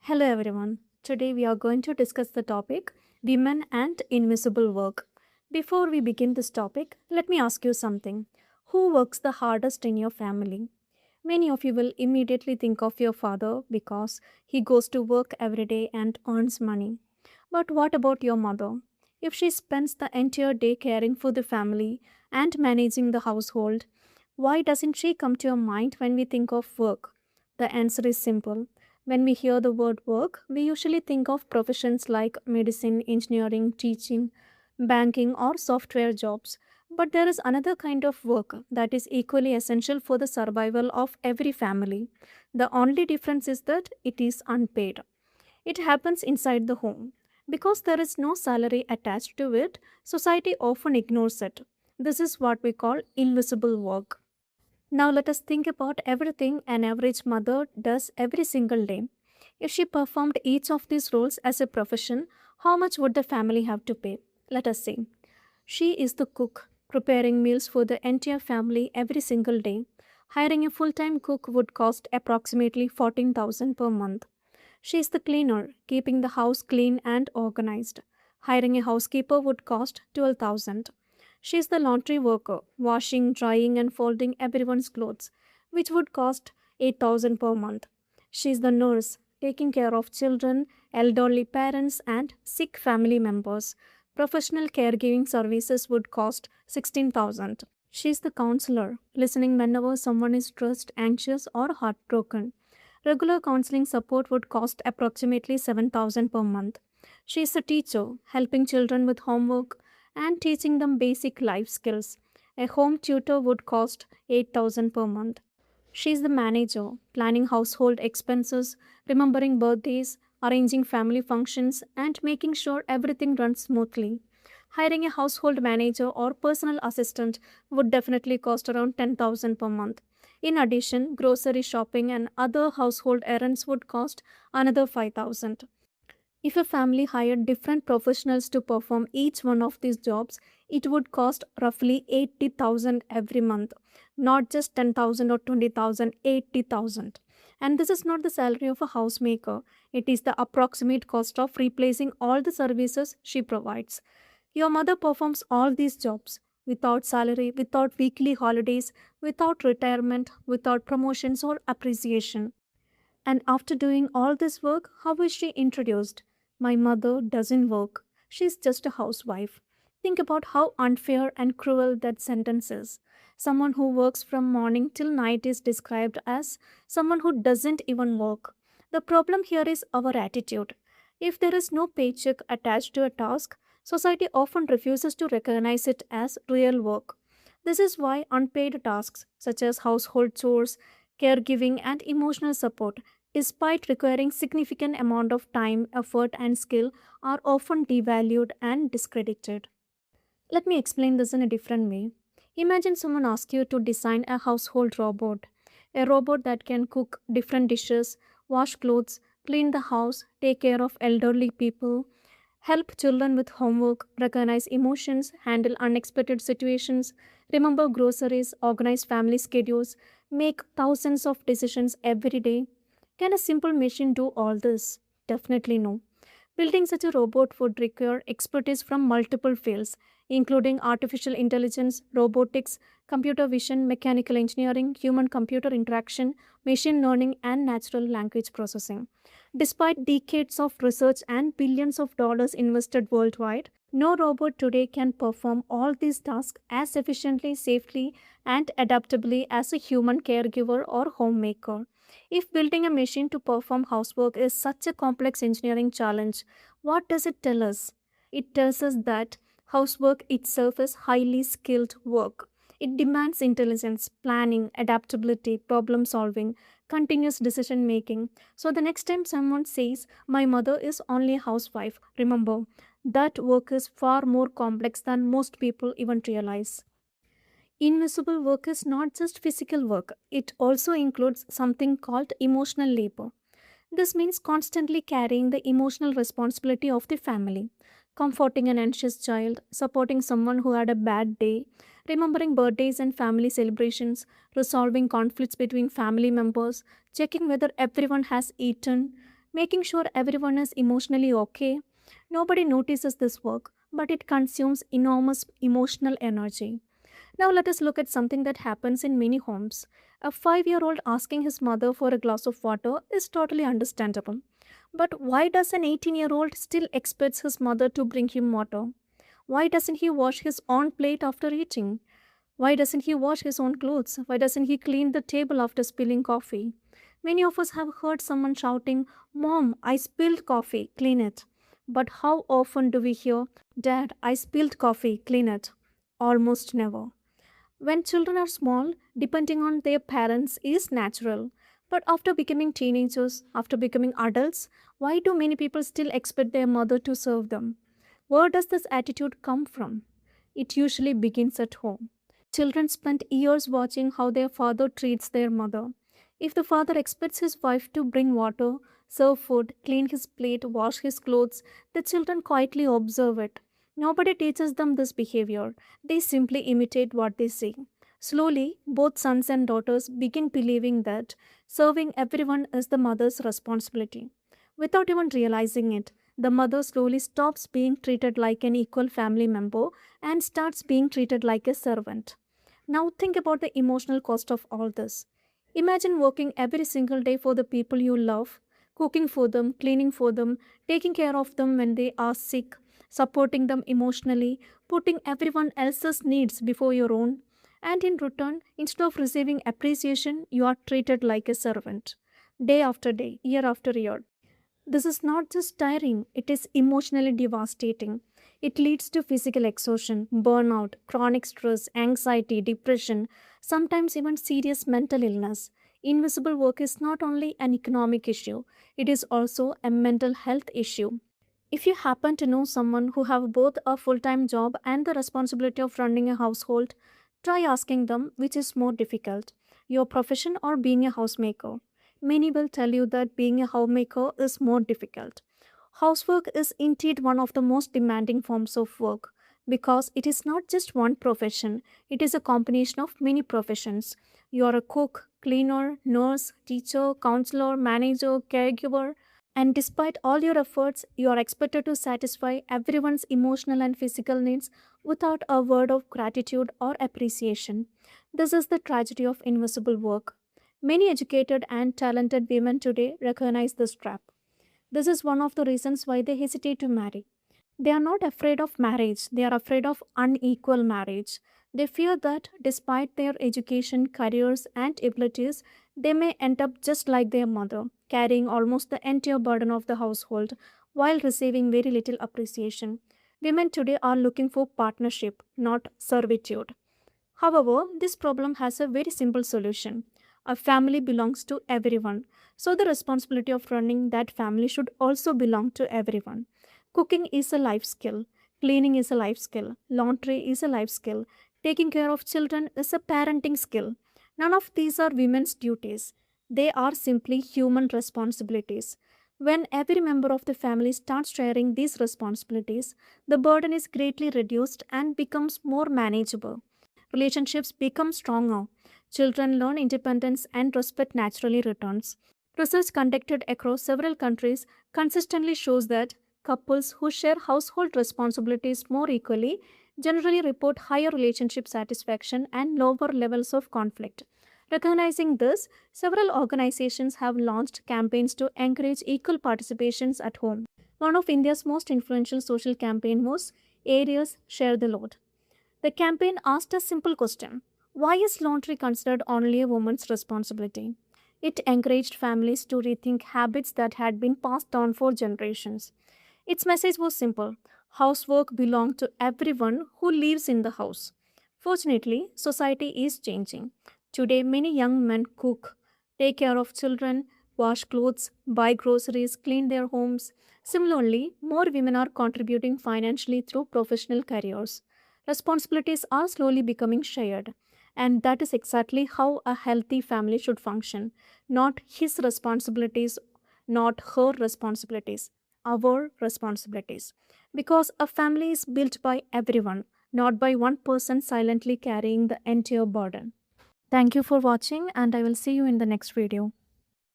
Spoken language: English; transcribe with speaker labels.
Speaker 1: Hello everyone. Today we are going to discuss the topic women and invisible work. Before we begin this topic, let me ask you something. Who works the hardest in your family? Many of you will immediately think of your father because he goes to work every day and earns money. But what about your mother? If she spends the entire day caring for the family and managing the household, why doesn't she come to your mind when we think of work? The answer is simple. When we hear the word work, we usually think of professions like medicine, engineering, teaching, banking, or software jobs. But there is another kind of work that is equally essential for the survival of every family. The only difference is that it is unpaid. It happens inside the home. Because there is no salary attached to it, society often ignores it. This is what we call invisible work. Now let us think about everything an average mother does every single day. If she performed each of these roles as a profession, how much would the family have to pay? Let us see. She is the cook, preparing meals for the entire family every single day. Hiring a full-time cook would cost approximately 14,000 per month. She is the cleaner, keeping the house clean and organized. Hiring a housekeeper would cost 12,000. She is the laundry worker, washing, drying and folding everyone's clothes, which would cost 8,000 per month. She is the nurse, taking care of children, elderly parents and sick family members. Professional caregiving services would cost 16,000. She is the counselor, listening whenever someone is stressed, anxious or heartbroken. Regular counseling support would cost approximately 7,000 per month. She is a teacher, helping children with homework and teaching them basic life skills. A home tutor would cost 8,000 per month. She is the manager, planning household expenses, remembering birthdays, arranging family functions, and making sure everything runs smoothly. Hiring a household manager or personal assistant would definitely cost around 10,000 per month. In addition, grocery shopping and other household errands would cost another 5,000. If a family hired different professionals to perform each one of these jobs, it would cost roughly 80,000 every month, not just 10,000 or 20,000, 80,000. And this is not the salary of a housemaker, it is the approximate cost of replacing all the services she provides. Your mother performs all these jobs without salary, without weekly holidays, without retirement, without promotions or appreciation. And after doing all this work, how is she introduced? My mother doesn't work. She's just a housewife. Think about how unfair and cruel that sentence is. Someone who works from morning till night is described as someone who doesn't even work. The problem here is our attitude. If there is no paycheck attached to a task, society often refuses to recognize it as real work. This is why unpaid tasks such as household chores, caregiving, and emotional support, despite requiring significant amount of time, effort, and skill, are often devalued and discredited. Let me explain this in a different way. Imagine someone asks you to design a household robot, a robot that can cook different dishes, wash clothes, clean the house, take care of elderly people, help children with homework, recognize emotions, handle unexpected situations, remember groceries, organize family schedules, make thousands of decisions every day. Can a simple machine do all this? Definitely no. Building such a robot would require expertise from multiple fields, including artificial intelligence, robotics, computer vision, mechanical engineering, human computer interaction, machine learning, and natural language processing. Despite decades of research and billions of dollars invested worldwide, no robot today can perform all these tasks as efficiently, safely, and adaptably as a human caregiver or homemaker. If building a machine to perform housework is such a complex engineering challenge, what does it tell us? It tells us that housework itself is highly skilled work. It demands intelligence, planning, adaptability, problem solving, continuous decision making. So, the next time someone says, "My mother is only a housewife," remember that work is far more complex than most people even realize. Invisible work is not just physical work, it also includes something called emotional labor. This means constantly carrying the emotional responsibility of the family, comforting an anxious child, supporting someone who had a bad day, remembering birthdays and family celebrations, resolving conflicts between family members, checking whether everyone has eaten, making sure everyone is emotionally okay. Nobody notices this work, but it consumes enormous emotional energy. Now, let us look at something that happens in many homes. A 5-year-old asking his mother for a glass of water is totally understandable. But why does an 18-year-old still expect his mother to bring him water? Why doesn't he wash his own plate after eating? Why doesn't he wash his own clothes? Why doesn't he clean the table after spilling coffee? Many of us have heard someone shouting, "Mom, I spilled coffee, clean it." But how often do we hear, "Dad, I spilled coffee, clean it"? Almost never. When children are small, depending on their parents is natural. But after becoming teenagers, after becoming adults, why do many people still expect their mother to serve them? Where does this attitude come from? It usually begins at home. Children spend years watching how their father treats their mother. If the father expects his wife to bring water, serve food, clean his plate, wash his clothes, the children quietly observe it. Nobody teaches them this behavior. They simply imitate what they see. Slowly, both sons and daughters begin believing that serving everyone is the mother's responsibility. Without even realizing it, the mother slowly stops being treated like an equal family member and starts being treated like a servant. Now, think about the emotional cost of all this. Imagine working every single day for the people you love, cooking for them, cleaning for them, taking care of them when they are sick, supporting them emotionally, putting everyone else's needs before your own. And in return, instead of receiving appreciation, you are treated like a servant. Day after day, year after year. This is not just tiring, it is emotionally devastating. It leads to physical exhaustion, burnout, chronic stress, anxiety, depression, sometimes even serious mental illness. Invisible work is not only an economic issue, it is also a mental health issue. If you happen to know someone who have both a full-time job and the responsibility of running a household, try asking them which is more difficult, your profession or being a housemaker. Many will tell you that being a homemaker is more difficult. Housework is indeed one of the most demanding forms of work because it is not just one profession, it is a combination of many professions. You are a cook, cleaner, nurse, teacher, counselor, manager, caregiver, and despite all your efforts, you are expected to satisfy everyone's emotional and physical needs without a word of gratitude or appreciation. This is the tragedy of invisible work. Many educated and talented women today recognize this trap. This is one of the reasons why they hesitate to marry. They are not afraid of marriage, they are afraid of unequal marriage. They fear that despite their education, careers, and abilities, they may end up just like their mother, carrying almost the entire burden of the household while receiving very little appreciation. Women today are looking for partnership, not servitude. However, this problem has a very simple solution. A family belongs to everyone, so the responsibility of running that family should also belong to everyone. Cooking is a life skill, cleaning is a life skill, laundry is a life skill, taking care of children is a parenting skill. None of these are women's duties, they are simply human responsibilities. When every member of the family starts sharing these responsibilities, the burden is greatly reduced and becomes more manageable. Relationships become stronger. Children learn independence and respect naturally returns. Research conducted across several countries consistently shows that couples who share household responsibilities more equally generally report higher relationship satisfaction and lower levels of conflict. Recognizing this, several organizations have launched campaigns to encourage equal participations at home. One of India's most influential social campaign was Areas Share the Load. The campaign asked a simple question: why is laundry considered only a woman's responsibility? It encouraged families to rethink habits that had been passed down for generations. Its message was simple: housework belongs to everyone who lives in the house. Fortunately, society is changing. Today, many young men cook, take care of children, wash clothes, buy groceries, clean their homes. Similarly, more women are contributing financially through professional careers. Responsibilities are slowly becoming shared, and that is exactly how a healthy family should function. Not his responsibilities, not her responsibilities, our responsibilities. Because a family is built by everyone, not by one person silently carrying the entire burden. Thank you for watching, and I will see you in the next video.